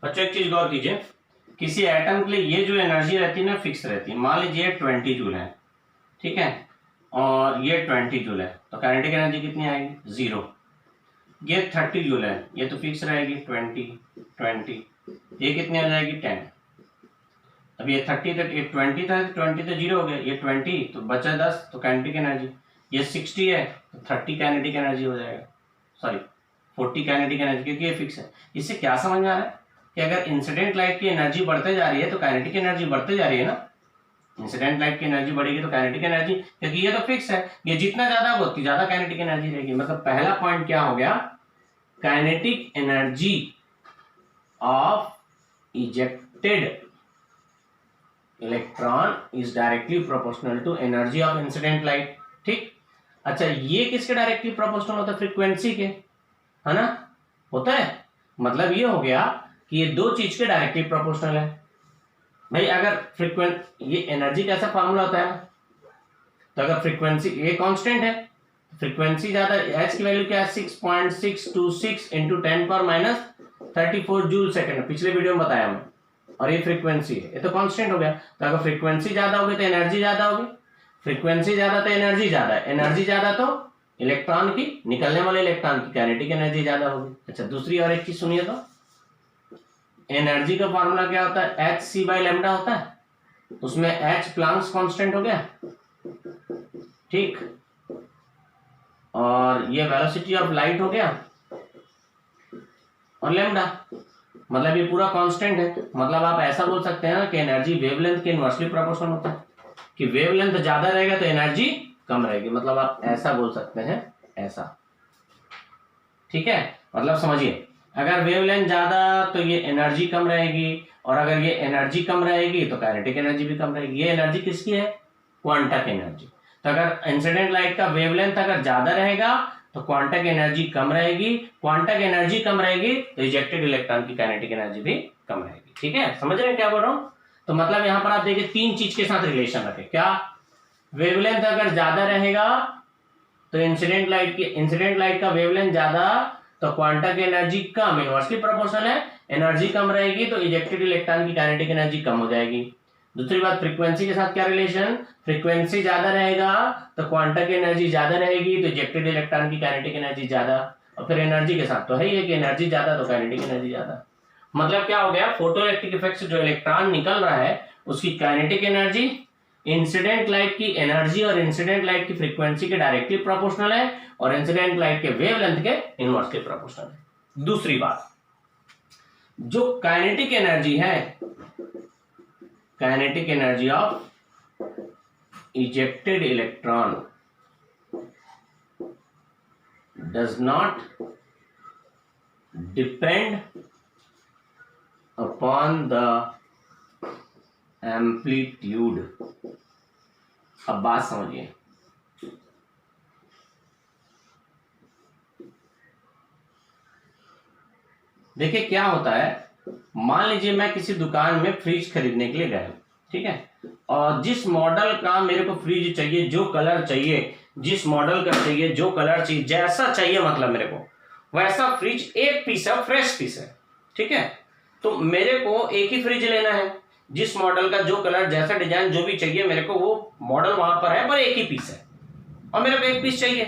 बच्चों एक चीज गौर कीजिए, किसी एटम के लिए ये जो एनर्जी रहती है ना फिक्स रहती है। मान लीजिए 20 जूल है, ठीक है, और ये 20 जूल है, तो काइनेटिक एनर्जी कितनी आएगी? 0। ये 30 जूल है, ये तो फिक्स रहेगी 20, ये कितनी आ जाएगी? 10। अब ये 30 तक, ये 20 था, 20 तो 0 हो गया, ये 20 तो बचा 10, तो काइनेटिक एनर्जी। ये 60 है तो 30 काइनेटिक एनर्जी हो जाएगा, सॉरी 40 काइनेटिक एनर्जी, क्योंकि ये फिक्स है। इससे क्या समझ में आ रहा है कि अगर इंसिडेंट लाइट की एनर्जी बढ़ते जा रही है तो काइनेटिक एनर्जी बढ़ते जा रही है ना। इंसिडेंट लाइट की एनर्जी बढ़ेगी तो काइनेटिक एनर्जी, क्योंकि ये तो फिक्स है, ये जितना ज्यादा होगा उतनी ज्यादा काइनेटिक एनर्जी रहेगी। मतलब पहला पॉइंट क्या हो गया? Kinetic energy of ejected electron is directly proportional to energy of incident light. ठीक, अच्छा ये किसके डायरेक्टली प्रोपोर्शनल होता है? फ्रीक्वेंसी के, है ना, होता है। मतलब ये हो गया कि ये दो चीज के डायरेक्टली प्रोपोर्शनल है भाई। अगर ये एनर्जी कैसा फॉर्मूला होता है, तो अगर फ्रीक्वेंसी ये कांस्टेंट है, फ्रीक्वेंसी ज्यादा, एच की वैल्यू क्या है? 6.626 इंटू 10⁻34 जूल सेकेंड, पिछले वीडियो में बताया मैं। और ये फ्रीक्वेंसी है, ये तो कांस्टेंट हो गया। तो अगर फ्रीक्वेंसी ज्यादा होगी तो एनर्जी ज्यादा होगी, फ्रीक्वेंसी ज्यादा तो एनर्जी ज्यादा है, एनर्जी ज्यादा तो इलेक्ट्रॉन की, निकलने वाले इलेक्ट्रॉन की काइनेटिक एनर्जी ज्यादा होगी। अच्छा दूसरी और एक चीज सुनिए, तो एनर्जी का फॉर्मूला क्या होता है? एच सी बाई लैम्डा होता है, उसमें एच प्लांक्स कांस्टेंट हो गया, ठीक, और ये वेलोसिटी ऑफ लाइट हो गया, और लैम्डा, मतलब ये पूरा कांस्टेंट है। मतलब आप ऐसा बोल सकते हैं ना कि एनर्जी वेवलेंथ के इनवर्सली प्रोपोर्शनल होता है, कि वेवलेंथ ज्यादा रहेगा तो एनर्जी कम रहेगी। मतलब आप ऐसा बोल सकते हैं, ऐसा, ठीक है। मतलब समझिए, अगर वेवलेंथ ज्यादा तो ये एनर्जी कम रहेगी, और अगर ये एनर्जी कम रहेगी तो काइनेटिक एनर्जी भी कम रहेगी। ये एनर्जी किसकी है? Quantum energy. तो अगर इंसिडेंट लाइट का वेवलेंथ अगर ज्यादा रहेगा तो क्वांटम एनर्जी कम रहेगी, क्वांटम एनर्जी कम रहेगी तो इजेक्टेड इलेक्ट्रॉन की काइनेटिक एनर्जी भी कम रहेगी। ठीक है, समझ रहे हैं क्या बोल रहा हूं? तो मतलब यहां पर आप देखिए तीन चीज के साथ रिलेशन रखें। क्या? वेवलेंथ अगर ज्यादा रहेगा तो इंसिडेंट लाइट का वेवलेंथ ज्यादा तो क्वांटम की एनर्जी कम, इनवर्सली प्रोपोर्शनल है। एनर्जी कम रहेगी तो इजेक्टेड इलेक्ट्रॉन की काइनेटिक एनर्जी कम हो जाएगी। दूसरी बात, फ्रीक्वेंसी के साथ क्या रिलेशन? फ्रीक्वेंसी ज्यादा रहेगा तो क्वांटम की एनर्जी ज्यादा रहेगी तो इजेक्टेड इलेक्ट्रॉन की काइनेटिक एनर्जी ज्यादा। और फिर एनर्जी के साथ तो है ही कि एनर्जी ज्यादा तो काइनेटिक एनर्जी ज्यादा। मतलब क्या हो गया? फोटोइलेक्ट्रिक इफेक्ट से जो इलेक्ट्रॉन निकल रहा है उसकी काइनेटिक एनर्जी इंसिडेंट लाइट की एनर्जी और इंसिडेंट लाइट की फ्रीक्वेंसी के डायरेक्टली प्रोपोर्शनल है, और इंसिडेंट लाइट के वेवलेंथ के इनवर्सली प्रोपोर्शनल है। दूसरी बात, जो काइनेटिक एनर्जी है, kinetic energy of ejected electron does not depend upon the amplitude। अब बात समझिए, देखिए क्या होता है। मान लीजिए मैं किसी दुकान में फ्रिज खरीदने के लिए गया, ठीक है, और जिस मॉडल का मेरे को फ्रिज चाहिए, जो कलर चाहिए, जिस मॉडल का चाहिए, जो कलर चाहिए, जैसा चाहिए, मतलब मेरे को वैसा फ्रिज एक पीस है, फ्रेश पीस है, ठीक है। तो मेरे को एक ही फ्रिज लेना है, जिस मॉडल का जो कलर, जैसा डिजाइन, जो भी चाहिए मेरे को, वो मॉडल वहां पर है, पर एक ही पीस है, और मेरे को एक पीस चाहिए।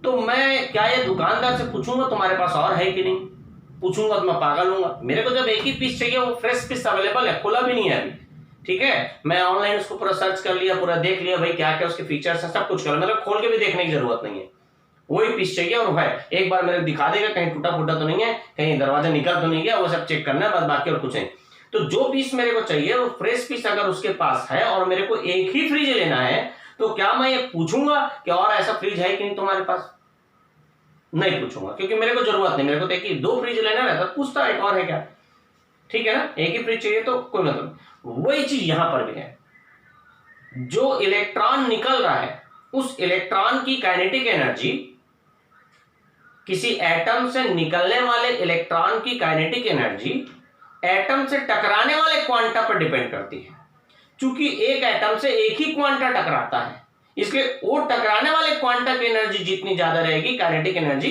तो मैं क्या ये दुकानदार से पूछूंगा तुम्हारे पास और है कि नहीं? पूछूंगा तो मैं पागल हूंगा। मेरे को जब एक ही पीस चाहिए, वो फ्रेश पीस अवेलेबल है, खुला भी नहीं है अभी, ठीक है। मैं ऑनलाइन उसको पूरा सर्च कर लिया, पूरा देख लिया भाई क्या क्या उसके फीचर्स है, सब कुछ कर, मतलब खोल के भी देखने की जरूरत नहीं है, वही पीस चाहिए और है। एक बार मेरे दिखा देगा कहीं टूटा फूटा तो नहीं है, कहीं दरवाजा निकल तो नहीं गया, वो सब चेक करना है बस, बाकी और कुछ नहीं। तो जो पीस मेरे को चाहिए वो फ्रेश पीस अगर उसके पास है और मेरे को एक ही फ्रिज लेना है, तो क्या मैं ये पूछूंगा कि और ऐसा फ्रिज है कि नहीं तुम्हारे पास? नहीं पूछूंगा, क्योंकि मेरे को जरूरत नहीं। मेरे को तो एक ही, दो फ्रिज लेना रहता पूछता एक और है क्या, ठीक है ना। एक ही फ्रिज चाहिए तो कोई मतलब। वही चीज यहां पर भी है, जो इलेक्ट्रॉन निकल रहा है उस इलेक्ट्रॉन की काइनेटिक एनर्जी किसी एटम से निकलने वाले इलेक्ट्रॉन की काइनेटिक एनर्जी एटम से टकराने वाले क्वांटा पर डिपेंड करती है। चूंकि एक एटम से एक ही क्वांटा टकराता है, इसलिए वो टकराने वाले क्वांटा की एनर्जी जितनी ज्यादा रहेगी, काइनेटिक एनर्जी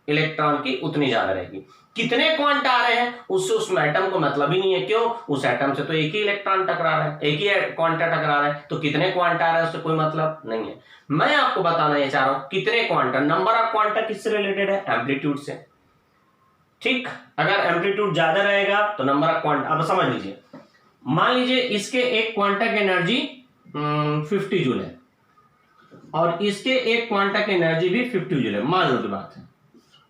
इलेक्ट्रॉन की उतनी ज्यादा रहेगी। कितने क्वांटा आ रहे हैं उससे उस एटम को मतलब ही नहीं है। क्यों? उस एटम से तो एक ही इलेक्ट्रॉन टकरा रहा है, एक ही क्वांटा टकरा रहा है, तो कितने क्वांटा आ रहा है उससे कोई मतलब नहीं है। मैं आपको बताना ये चाह रहा हूं कितने क्वांटा, नंबर ऑफ क्वांटा किससे रिलेटेड है? एम्पलीट्यूड से। ठीक, अगर एम्पलीट्यूड ज्यादा रहेगा तो नंबर ऑफ क्वांटा। अब समझ लीजिए, मान लीजिए इसके एक क्वांटा की एनर्जी 50 जूल है और इसके एक क्वांटा की एनर्जी भी 50 जूल है। मान लो की बात है,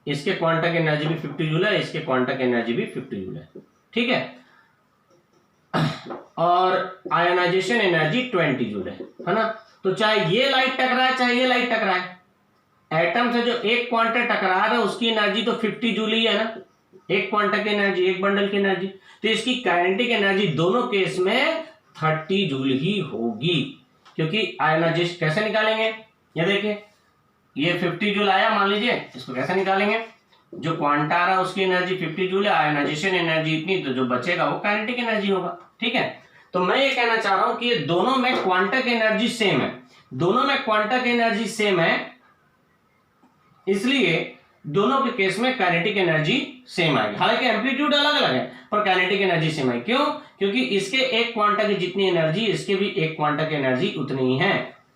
इसके क्वांटा की एनर्जी भी 50 जूल है, इसके क्वांटा की एनर्जी भी 50 जूल है। ठीक है, और आयोनाइजेशन एनर्जी 20 जूल है ना। तो चाहे ये लाइट टकराए चाहे ये लाइट टकराए, एटम से जो एक क्वांटा टकरा रहा है उसकी एनर्जी तो 50 जूल ही है ना, एक क्वांटा की एनर्जी, एक बंडल की एनर्जी। तो इसकी काइनेटिक एनर्जी दोनों केस में 30 जूल ही होगी, क्योंकि आयोनाइजेशन कैसे निकालेंगे? ये देखिए, ये 50 जूल आया, मान लीजिए, इसको कैसे निकालेंगे? जो क्वांटा आ रहा है उसकी एनर्जी 50 जूल है, आयोनाइजेशन एनर्जी इतनी, तो जो बचेगा वो काइनेटिक एनर्जी होगा। ठीक है, तो मैं ये कहना चाह रहा हूं कि ये दोनों में क्वांटा की एनर्जी सेम है, दोनों में क्वांटा की एनर्जी सेम है, इसलिए दोनों के केस में काइनेटिक एनर्जी सेम आएगी। हालांकि एम्पलीट्यूड अलग अलग है पर काइनेटिक एनर्जी सेम है। क्यों? क्योंकि इसके एक क्वांटा की जितनी एनर्जी इसके भी एक क्वांटा की एनर्जी उतनी ही है।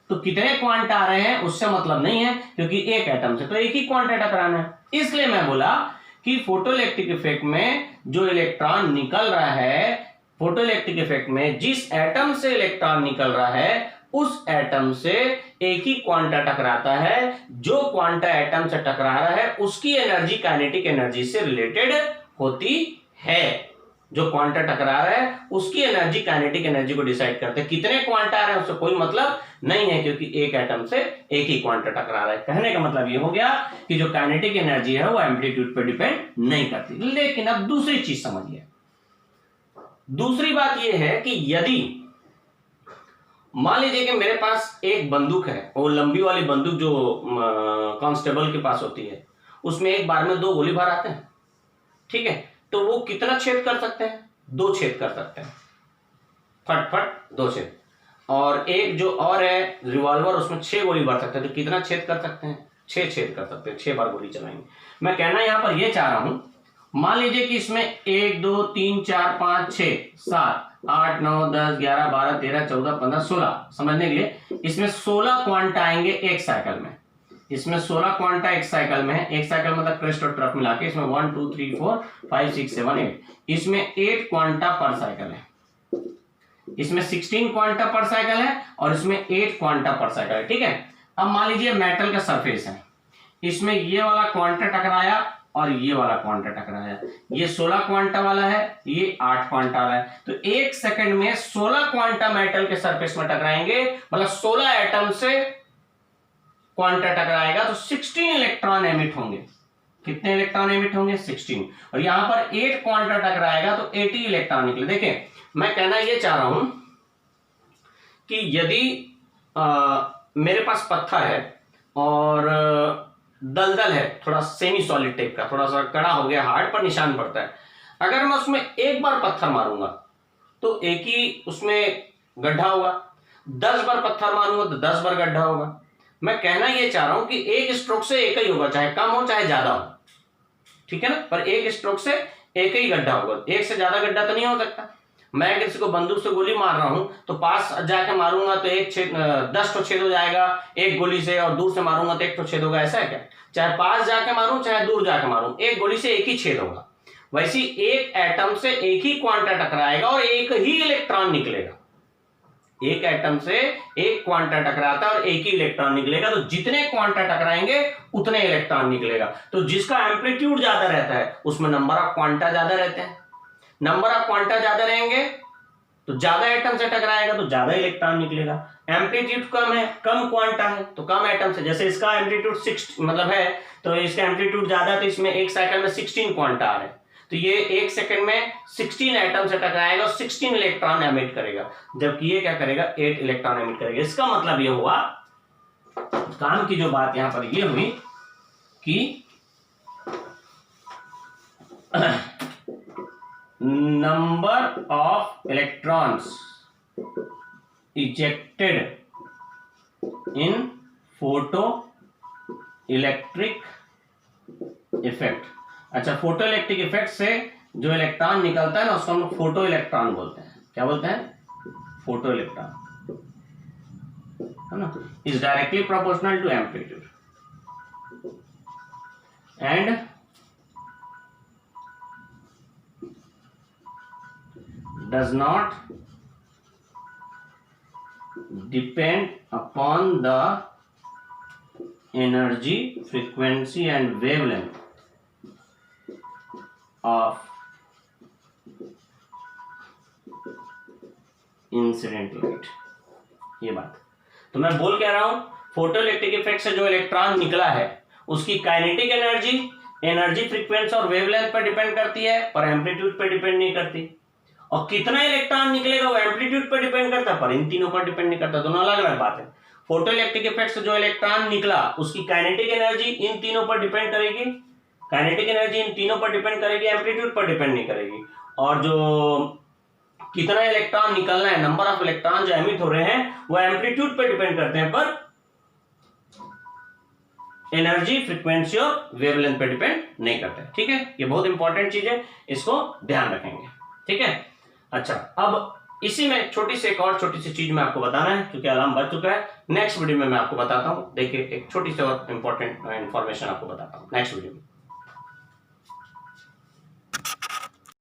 तो कितने क्वांटा आ रहे हैं उससे मतलब नहीं है, क्योंकि एक एटम से तो एक ही क्वांटा टकराना है। इसलिए मैं बोला कि फोटोइलेक्ट्रिक इफेक्ट में जो इलेक्ट्रॉन निकल रहा है, फोटोइलेक्ट्रिक इफेक्ट में जिस एटम से इलेक्ट्रॉन निकल रहा है उस एटम से एक ही क्वांटा टकराता है। जो क्वांटा एटम से टकरा रहा है उसकी एनर्जी काइनेटिक एनर्जी से रिलेटेड होती है। जो क्वांटा टकरा रहा है उसकी एनर्जी काइनेटिक एनर्जी को डिसाइड करते हैं। कितने क्वांटा आ रहे हैं उससे कोई मतलब नहीं है, क्योंकि एक एटम से एक ही क्वांटा टकरा रहा है। कहने का मतलब ये हो गया कि जो काइनेटिक एनर्जी है वो एम्पलीट्यूड पर डिपेंड नहीं करती। लेकिन अब दूसरी चीज समझिए, दूसरी बात यह है कि यदि मान लीजिए कि मेरे पास एक बंदूक है, वो लंबी वाली बंदूक जो कांस्टेबल के पास होती है, उसमें एक बार में 2 गोली भर आते हैं। ठीक है, तो वो कितना छेद कर सकते हैं? 2 छेद कर सकते हैं, फट फट 2 छेद। और एक जो और है रिवॉल्वर, उसमें 6 गोली भर सकते हैं, तो कितना छेद कर सकते हैं? 6 छेद कर सकते हैं, 6 बार गोली चलाएंगे। मैं कहना यहां पर यह चाह रहा हूं, मान लीजिए कि इसमें 1 2 3 4 5 6 7 8 9 10 11 12 13 14 15 16 समझने के लिए इसमें 16 क्वांटा आएंगे एक साइकिल में। इसमें 16 क्वांटा एक साइकिल में है, एक साइकिल मतलब क्रेस्ट और ट्रफ मिला के इसमें 1 2 3 4 5 6 7 8, इसमें 8 क्वांटा पर साइकिल है। इसमें 16 क्वांटा पर साइकिल है और इसमें 8 क्वांटा पर साइकिल है। ठीक है, अब मान लीजिए मेटल का सरफेस है, इसमें ये वाला क्वांटा टकराया और ये वाला क्वांटा टकराया, ये 16 क्वांटा वाला है, ये 8 क्वांटा वाला है। तो 1 सेकंड में 16 क्वांटा मेटल के सरफेस में टकराएंगे, मतलब 16 एटम से क्वांटा टकराएगा तो 16 इलेक्ट्रॉन एमिट होंगे। कितने इलेक्ट्रॉन एमिट होंगे? 16। और यहां पर 8 क्वांटा टकराएगा तो 80 इलेक्ट्रॉन निकले। देखिए, मैं कहना यह चाह रहा हूं कि यदि मेरे पास पत्थर है और दलदल है, थोड़ा सेमी सॉलिड टाइप का, थोड़ा सा कड़ा हो गया, हार्ड पर निशान पड़ता है, अगर मैं उसमें एक बार पत्थर मारूंगा तो एक ही उसमें गड्ढा होगा, 10 बार पत्थर मारूंगा तो 10 बार गड्ढा होगा। मैं कहना यह चाह रहा हूं कि एक स्ट्रोक से एक ही होगा, चाहे कम हो चाहे ज्यादा हो, ठीक है ना, पर एक स्ट्रोक से एक ही गड्ढा होगा, एक से ज्यादा गड्ढा तो नहीं हो सकता। मैं किसी को बंदूक से गोली मार रहा हूं तो पास जाके मारूंगा तो एक छेद 10 तो छेद हो जाएगा एक गोली से, और दूर से मारूंगा तो 1 तो छेद होगा। ऐसा है क्या? चाहे पास जाके मारूं चाहे दूर जाके मारूं, एक गोली से एक ही छेद होगा। वैसे एक एटम से एक ही क्वांटा टकराएगा और एक ही इलेक्ट्रॉन निकलेगा। एक एटम से एक क्वांटा टकराता है और एक ही इलेक्ट्रॉन निकलेगा, तो जितने क्वांटा टकराएंगे उतने इलेक्ट्रॉन निकलेगा। तो जिसका एम्पलीट्यूड ज्यादा रहता है उसमें नंबर ऑफ क्वांटा ज्यादा रहते हैं, नंबर ऑफ क्वांटा ज्यादा रहेंगे तो ज्यादा एटम से टकराएगा तो ज्यादा इलेक्ट्रॉन निकलेगा। एम्पलीट्यूड कम है, कम क्वांटा है तो कम एटम से, जैसे इसका एम्पलीट्यूड 6 मतलब है तो इसका एम्पलीट्यूड ज्यादा है तो इसमें एक साइकिल में 16 क्वांटा आ रहे हैं, तो ये एक सेकंड में 16 एटम से टकराएगा और 16 इलेक्ट्रॉन एमिट करेगा, जबकि ये क्या करेगा? 8 इलेक्ट्रॉन एमिट करेगा। इसका मतलब ये हुआ, काम की जो बात यहां पर ये हुई कि number of electrons ejected in photoelectric effect. अच्छा, फोटो इलेक्ट्रिक इफेक्ट से जो इलेक्ट्रॉन निकलता है ना उसको हम लोग फोटो इलेक्ट्रॉन बोलते हैं। क्या बोलते हैं? फोटो इलेक्ट्रॉन, है ना। Is directly proportional to amplitude and does not depend upon the energy, frequency and wavelength of incident light. ये बात तो मैं बोल क्या रहा हूं, फोटो इलेक्ट्रिक इफेक्ट से जो इलेक्ट्रॉन निकला है उसकी काइनेटिक एनर्जी, एनर्जी फ्रीक्वेंसी और वेवलेंथ पर डिपेंड करती है, पर एम्पलीट्यूड पर डिपेंड नहीं करती। और कितना इलेक्ट्रॉन निकलेगा वो एम्पलीट्यूड पर डिपेंड करता है, पर इन तीनों पर डिपेंड नहीं करता। दोनों अलग अलग बात है। फोटो इलेक्ट्रिक इफेक्ट से जो इलेक्ट्रॉन निकला उसकी काइनेटिक एनर्जी इन तीनों पर डिपेंड करेगी, काइनेटिक एनर्जी इन तीनों पर डिपेंड करेगी, एम्पलीट्यूड पर डिपेंड नहीं करेगी। और जो कितना इलेक्ट्रॉन निकलना है, नंबर ऑफ इलेक्ट्रॉन जो एमिट हो रहे हैं वो एम्पलीट्यूड पर डिपेंड करते हैं, पर एनर्जी फ्रीक्वेंसी और वेवलेंथ पे डिपेंड नहीं करते। ठीक है, ये बहुत इंपॉर्टेंट चीज है, इसको ध्यान रखेंगे। ठीक है। अच्छा, अब इसी में छोटी सी एक और छोटी सी चीज में आपको बताना है, क्योंकि अलार्म बज चुका है। नेक्स्ट वीडियो में मैं आपको बताता हूं। देखिए, एक छोटी सी और इंपॉर्टेंट इंफॉर्मेशन आपको बताता हूं नेक्स्ट वीडियो में।